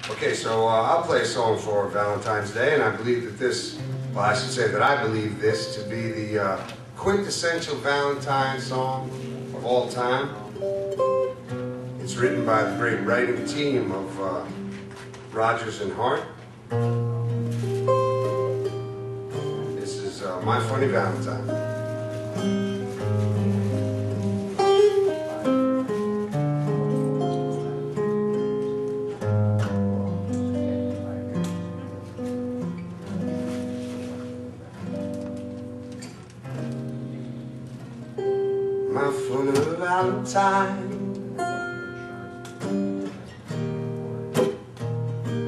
Okay, so I'll play a song for Valentine's Day, and I believe that this, well, I should say that I believe this to be the quintessential Valentine song of all time. It's written by the great writing team of Rogers and Hart. This is My Funny Valentine. My funny Valentine,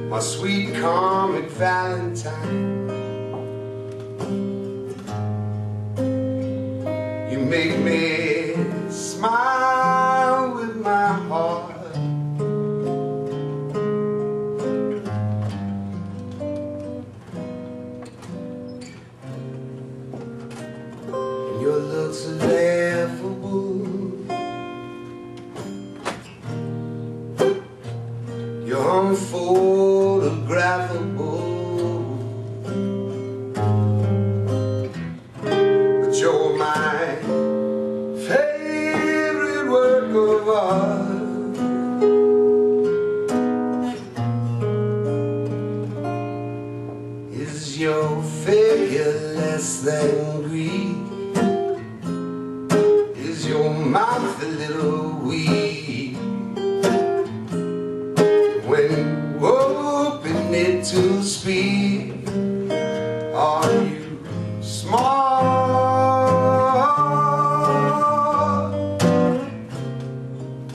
my sweet comic Valentine, you make me smile with my heart. And your looks are laughable, you're unphotographable, but you're my favorite work of art. Is your figure less than Greek? Is your mouth a little weak when you open it to speak? Are you smart?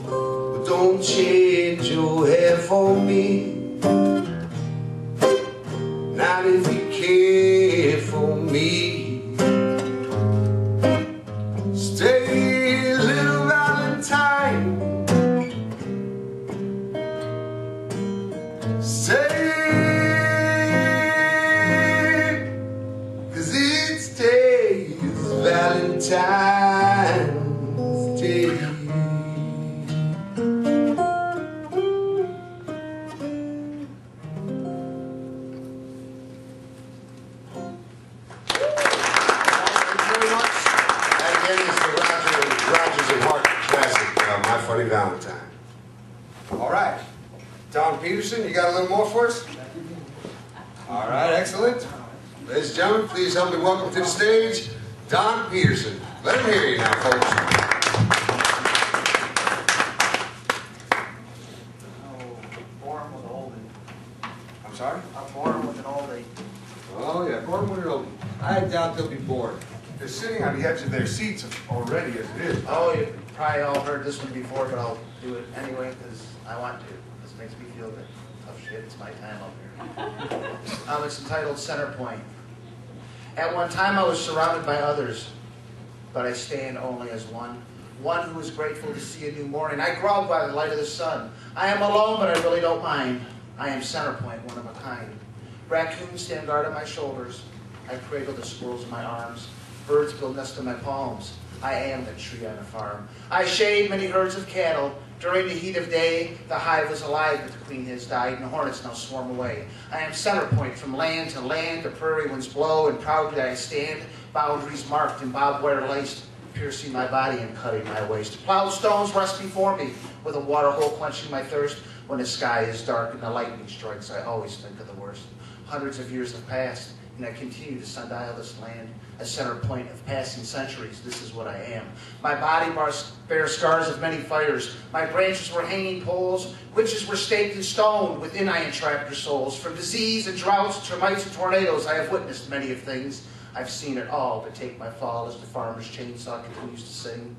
But don't change your hair for me, not if you care for me. Stay, little Valentine, stay, 'cause each day is Valentine's Day. Rogers and Hart classic, My Funny Valentine. All right, Don Peterson, you got a little more for us? All right, excellent. Ladies and gentlemen, please help me welcome to the stage Don Peterson. Let him hear you now, folks. Born with an oldie. I'm sorry? I'm born with an oldie. Oh yeah, born with an oldie. I doubt they'll be bored. They're sitting on the edge of their seats already as it is. Oh, you've probably all heard this one before, but I'll do it anyway because I want to. This makes me feel good. Tough shit, it's my time up here. It's entitled Center Point. At one time I was surrounded by others, but I stand only as one. One who is grateful to see a new morning. I grow by the light of the sun. I am alone, but I really don't mind. I am Center Point, one of a kind. Raccoons stand guard at my shoulders. I cradle the squirrels in my arms. Birds build nests in my palms. I am the tree on a farm. I shade many herds of cattle. During the heat of day, the hive was alive, but the queen has died, and the hornets now swarm away. I am Center Point, from land to land, the prairie winds blow, and proudly I stand, boundaries marked and barbed wire laced, piercing my body and cutting my waist. Plowed stones rest before me, with a water hole quenching my thirst. When the sky is dark and the lightning strikes, I always think of the worst. Hundreds of years have passed, and I continue to sundial this land. A center point of passing centuries, this is what I am. My body bears scars of many fires. My branches were hanging poles. Witches were staked in stone. Within I entrapped your souls. From disease and droughts, termites and tornadoes, I have witnessed many of things. I've seen it all, but take my fall as the farmer's chainsaw continues to sing.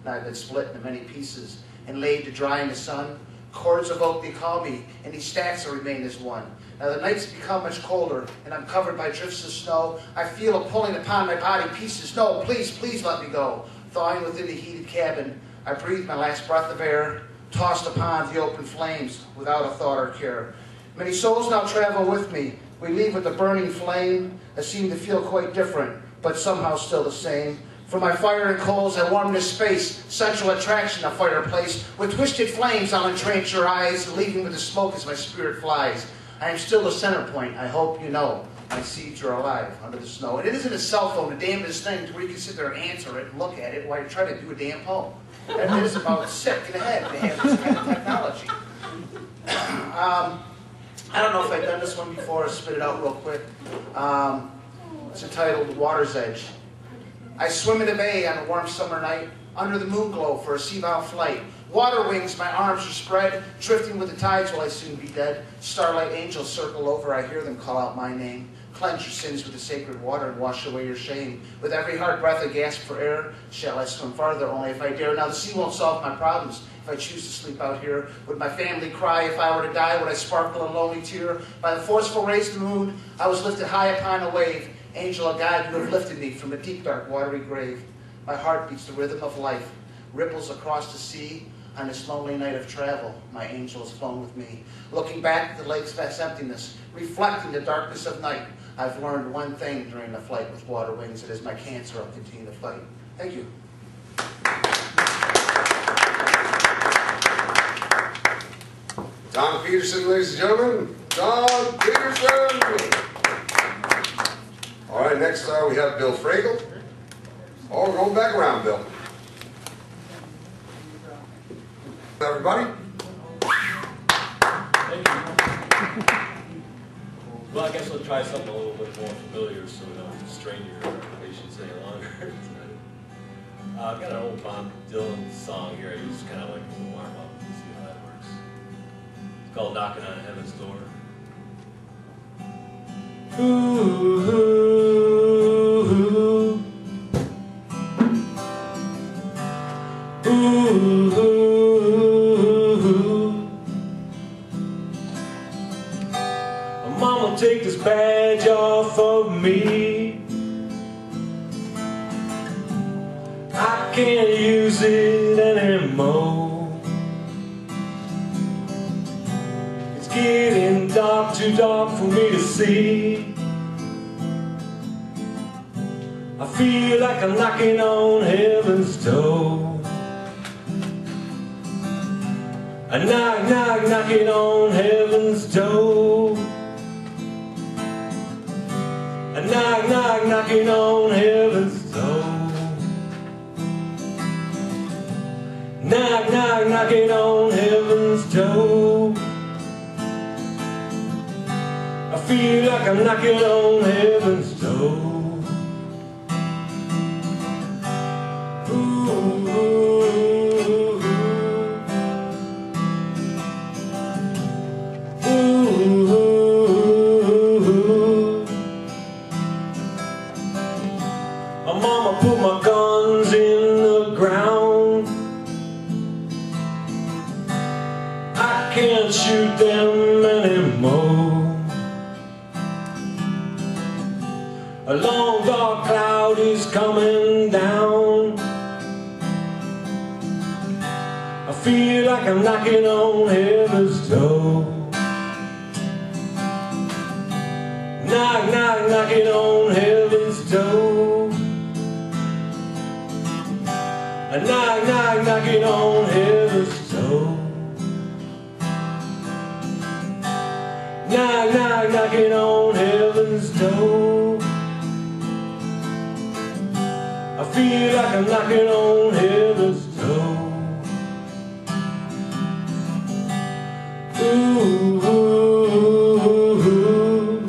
And I've been split into many pieces and laid to dry in the sun. Cords of oak they call me, and these stacks will remain as one. Now the nights become much colder, and I'm covered by drifts of snow. I feel a pulling upon my body, pieces. No, please, please let me go. Thawing within the heated cabin, I breathe my last breath of air, tossed upon the open flames, without a thought or care. Many souls now travel with me. We leave with the burning flame. I seem to feel quite different, but somehow still the same. For my fire and coals, I warm this space, central attraction, a fireplace. With twisted flames, I'll entrench your eyes, leaving with the smoke as my spirit flies. I am still the center point, I hope you know. My seeds are alive under the snow. And it isn't a cell phone, the damnedest thing, to where you can sit there and answer it and look at it while you try to do a damn poem. That is about sick in the head to have this kind of technology. I don't know if I've done this one before. I'll spit it out real quick. It's entitled Water's Edge. I swim in the bay on a warm summer night, under the moon glow for a sea-bound flight. Water wings, my arms are spread, drifting with the tides will I soon be dead. Starlight angels circle over, I hear them call out my name. Cleanse your sins with the sacred water and wash away your shame. With every hard breath I gasp for air, shall I swim farther, only if I dare. Now the sea won't solve my problems. If I choose to sleep out here, would my family cry? If I were to die, would I sparkle a lonely tear? By the forceful rays of the moon, I was lifted high upon a wave. Angel of God, you have lifted me from a deep, dark, watery grave. My heart beats the rhythm of life, ripples across the sea. On this lonely night of travel, my angel has flown with me. Looking back at the lake's vast emptiness, reflecting the darkness of night, I've learned one thing during the flight with water wings. It is my cancer I'll continue to fight. Thank you. Don Peterson, ladies and gentlemen. Don Peterson! All right, next we have Bill Fragel. Oh, we're going back around, Bill. Everybody? Thank you. Well, I guess we'll try something a little bit more familiar so we don't strain your patience any longer tonight. I've got an old Bob Dylan song here I use kind of like to warm up and see how that works. It's called Knocking on Heaven's Door. Ooh, ooh, ooh, ooh. Mama, take this badge off of me. I can't use it anymore. It's getting dark, too dark for me to see. I feel like I'm knocking on heaven's door. I knock, knock, knocking on heaven's door. I knock, knock, knocking on heaven's door. Knock, knock, knocking on heaven's door. I feel like I'm knocking on heaven's door. Ooh, ooh, ooh, ooh. My mama put my guns in the ground. I can't shoot them anymore. A long dark cloud is coming down. I feel like I'm knocking on heaven's door. Knock, knock, knocking on heaven's door. I knock, knock, knocking on heaven's door. Knock, knock, knocking on heaven's door. I feel like I'm knocking on heaven's door. Ooh, ooh, ooh, ooh, ooh.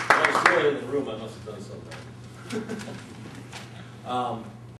I was still in the room, I must have done something.